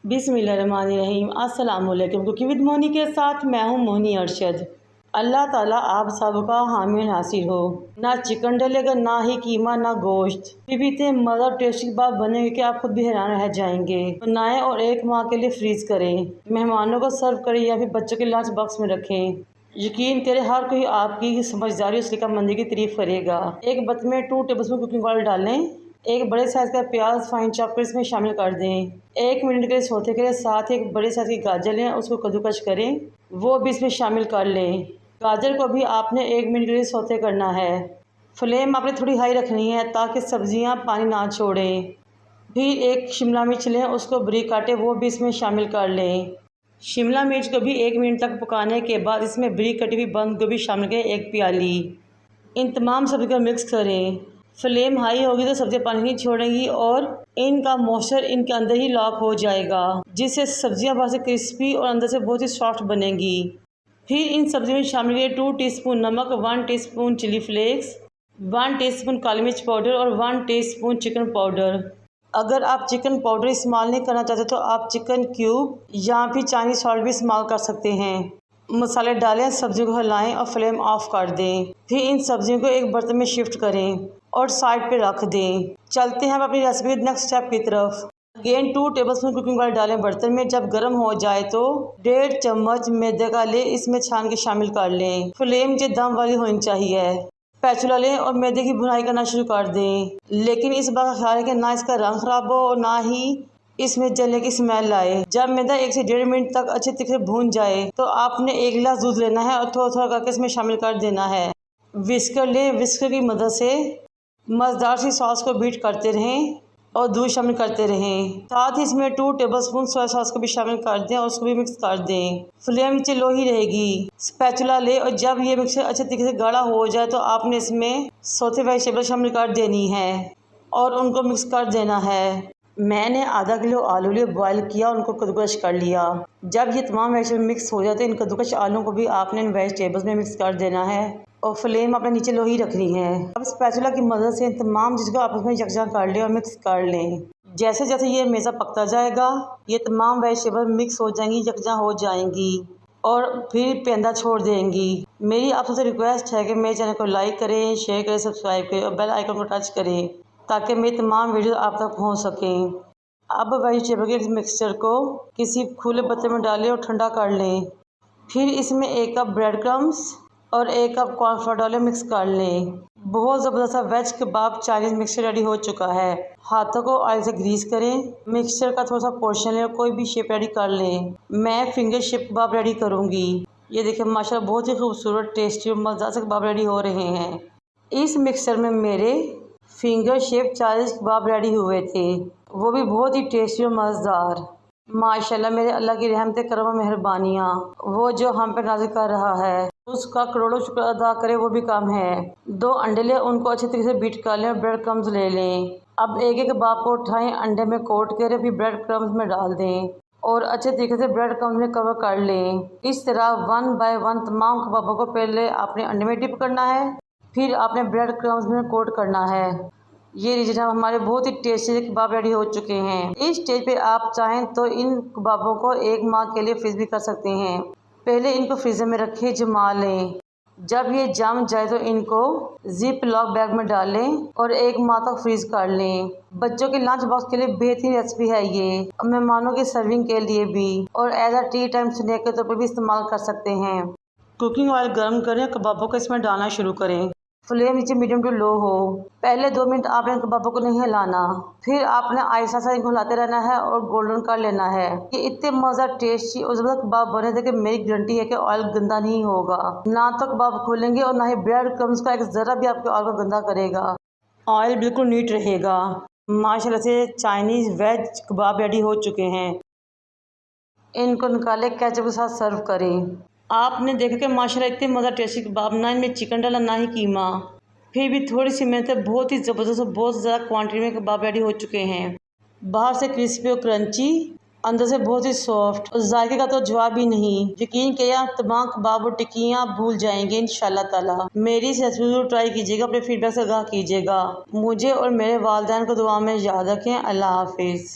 बिस्मिल्लाहिर्रहमानिर्रहीम। अस्सलाम वालेकुम। कुकिंग विद मोनी के साथ मैं हूँ मोनी अरशद। अल्लाह ताला आप सबका हामी नासिर हो। ना चिकन डलेगा, ना ही कीमा, ना गोश्त, फिर भी इतने मज़ा टेस्टी कबाब बनेंगे कि आप खुद भी हैरान रह जाएंगे। बनाएं और एक माह के लिए फ्रीज करें, मेहमानों को सर्व करें या फिर बच्चों के लंच बॉक्स में रखें। यकीन करें हर कोई आपकी समझदारी और सलीकामंदी की तारीफ करेगा। एक बर्तन में 2 टेबलस्पून कुकिंग ऑयल डालें। एक बड़े साइज़ का प्याज फाइन चॉप कर इसमें शामिल कर दें। 1 मिनट के लिए सौते करें। साथ ही एक बड़े साइज़ की गाजर लें, उसको कद्दूकस करें, वो भी इसमें शामिल कर लें। गाजर को भी आपने 1 मिनट के लिए सौते करना है। फ्लेम आपने थोड़ी हाई रखनी है ताकि सब्जियां पानी ना छोड़ें। फिर एक शिमला मिर्च लें, उसको बारीक काटें, वो भी इसमें शामिल कर लें। शिमला मिर्च को भी 1 मिनट तक पकाने के बाद इसमें बारीक कटी हुई बंद गोभी शामिल करें, 1 प्याली। इन तमाम सब्ज़ी को मिक्स करें। फ्लेम हाई होगी तो सब्जियां पानी नहीं छोड़ेंगी और इनका मॉइस्चर इनके अंदर ही लॉक हो जाएगा, जिससे सब्जियां बाहर से क्रिस्पी और अंदर से बहुत ही सॉफ्ट बनेंगी। फिर इन सब्जियों में शामिल करें 2 टीस्पून नमक, 1 टीस्पून चिली फ्लेक्स, 1 टीस्पून काली मिर्च पाउडर और 1 टीस्पून चिकन पाउडर। अगर आप चिकन पाउडर इस्तेमाल नहीं करना चाहते तो आप चिकन क्यूब या फिर चाइनीज सॉल्ट भी इस्तेमाल कर सकते हैं। मसाले डालें, सब्जियों को हिलाएं और फ्लेम ऑफ कर दें। फिर इन सब्जियों को एक बर्तन में शिफ्ट करें और साइड पे रख दें। चलते हैं अब अपनी रेसिपी नेक्स्ट स्टेप की तरफ। अगेन 2 टेबलस्पून कुकिंग ऑयल डालें बर्तन में। जब गर्म हो जाए तो 1.5 चम्मच मैदे का ले इसमें छान के शामिल कर लें। फ्लेम के दम वाली होनी चाहिए। स्पैचुला लें और मैदे की भुनाई करना शुरू कर दें, लेकिन इस बात का ख्याल है कि ना इसका रंग खराब हो और ना ही इसमें जलने की स्मेल आए। जब मैदा 1 से 1.5 मिनट तक अच्छे तरीके से भून जाए तो आपने 1 गिलास दूध लेना है और थोड़ा थोड़ा करके इसमें शामिल कर देना है। विस्कर लें, विस्कर की मदद से मज़ेदार सी सॉस को बीट करते रहें और दूध शामिल करते रहें। साथ ही इसमें 2 टेबलस्पून सोया सॉस को भी शामिल कर दें और उसको भी मिक्स कर दें। फ्लेम नीचे लो ही रहेगी। स्पैचुला ले और जब ये मिक्सचर अच्छे तरीके से गाढ़ा हो जाए तो आपने इसमें सौते वेजिटेबल शामिल कर देनी है और उनको मिक्स कर देना है। मैंने आधा किलो आलू लिए बॉयल किया, उनको कद्दूकस कर लिया। जब ये तमाम वेजिटेबल मिक्स हो जाते हैं, इन कद्दूकस आलू को भी आपने इन वेजिटेबल्स में मिक्स कर देना है और फ्लेम अपने नीचे लो ही रखनी है। अब स्पैचुला की मदद से इन तमाम चीज़ को आपस में यकजा कर लें और मिक्स कर लें। जैसे जैसे ये मेज़ा पकता जाएगा ये तमाम वेजिटेबल मिक्स हो जाएंगी, यकजा हो जाएंगी और फिर पेंदा छोड़ देंगी। मेरी आप सबसे रिक्वेस्ट है कि मेरे चैनल को लाइक करें, शेयर करें, सब्सक्राइब करें और बेल आइकन को टच करें ताकि मेरी तमाम वीडियो आप तक पहुंच सकें। अब वेजिटेबल के मिक्सचर को किसी खुले बर्तन में डालें और ठंडा कर लें। फिर इसमें 1 कप ब्रेड क्रम्स और 1 कप कॉर्नफ्लोर डालें, मिक्स कर लें। बहुत ज़बरदस्त वेज कबाब चाइनीज़ मिक्सचर रेडी हो चुका है। हाथों को ऑयल से ग्रीस करें, मिक्सचर का थोड़ा सा पोर्शन लें और कोई भी शेप रेडी कर लें। मैं फिंगर शेप कबाब रेडी करूँगी। ये देखिए माशाल्लाह बहुत ही खूबसूरत, टेस्टी और मज़ेदार से कबाब रेडी हो रहे हैं। इस मिक्सचर में मेरे फिंगर शेप चाइनीज़ कबाब रेडी हुए थे, वो भी बहुत ही टेस्टी और मज़ेदार। माशाल्लाह मेरे अल्लाह की रहमत करम और मेहरबानियाँ, वो जो हम पे नाज़िल कर रहा है उसका करोड़ों शुक्र अदा करे वो भी कम है। 2 अंडे लें, उनको अच्छे तरीके से बीट कर लें और ब्रेड क्रम्स ले लें। अब एक एक कबाब को उठाएं, अंडे में कोट करें, फिर ब्रेड क्रम्स में डाल दें और अच्छे तरीके से ब्रेड क्रम्स में कवर कर लें। इस तरह 1 बाय 1 तमाम कबाबों को पहले आपने अंडे में डिप करना है, फिर आपने ब्रेड क्रम्स में कोट करना है। ये लीजिए हमारे बहुत ही टेस्टी कबाब रेडी हो चुके हैं। इस स्टेज पे आप चाहें तो इन कबाबों को 1 माह के लिए फ्रीज भी कर सकते हैं। पहले इनको फ्रीजर में रखें, जमा लें। जब ये जम जाए तो इनको जिप लॉक बैग में डालें और 1 माह तक फ्रीज कर लें। बच्चों के लंच बॉक्स के लिए बेहतरीन रेसिपी है ये, मेहमानों की सर्विंग के लिए भी और as a tea time snack के तौर पर भी इस्तेमाल कर सकते हैं। कुकिंग ऑयल गर्म करें, कबाबों को इसमें डालना शुरू करें। फ्लेम नीचे मीडियम टू लो हो। पहले 2 मिनट आपने कबाबों को नहीं हिलाना, फिर आपने आहिस्ता सा इनको हिलाते रहना है और गोल्डन कर लेना है। ये इतने मज़ेदार, टेस्टी और ज़बरदस्त कबाब बने थे कि मेरी गारंटी है कि ऑयल गंदा नहीं होगा। ना तो कबाब खोलेंगे और ना ही ब्रेड क्रम्स का एक ज़रा भी आपके ऑयल को गंदा करेगा। ऑयल बिल्कुल नीट रहेगा। माशाल्लाह से चाइनीज़ वेज कबाब रेडी हो चुके हैं। इनको निकाले, केचप के साथ सर्व करें। आपने देखा कि माशाल्लाह इतने मज़ेदार टेस्टी कबाब, ना इनमें चिकन डाला ना ही कीमा, फिर भी थोड़ी सी मेहनत है, बहुत ही ज़बरदस्त और बहुत ज़्यादा क्वांटिटी में कबाब रेडी हो चुके हैं। बाहर से क्रिस्पी और क्रंची, अंदर से बहुत ही सॉफ्ट और जायके का तो जवाब ही नहीं। यकीन किया तमाम कबाब और टिक्कियाँ भूल जाएंगे इंशाल्लाह ताला। मेरी इस रेसिपी को ट्राई कीजिएगा, अपने फीडबैक से आगाह कीजिएगा। मुझे और मेरे वालिदैन को दुआ में याद रखें। अल्लाह हाफिज़।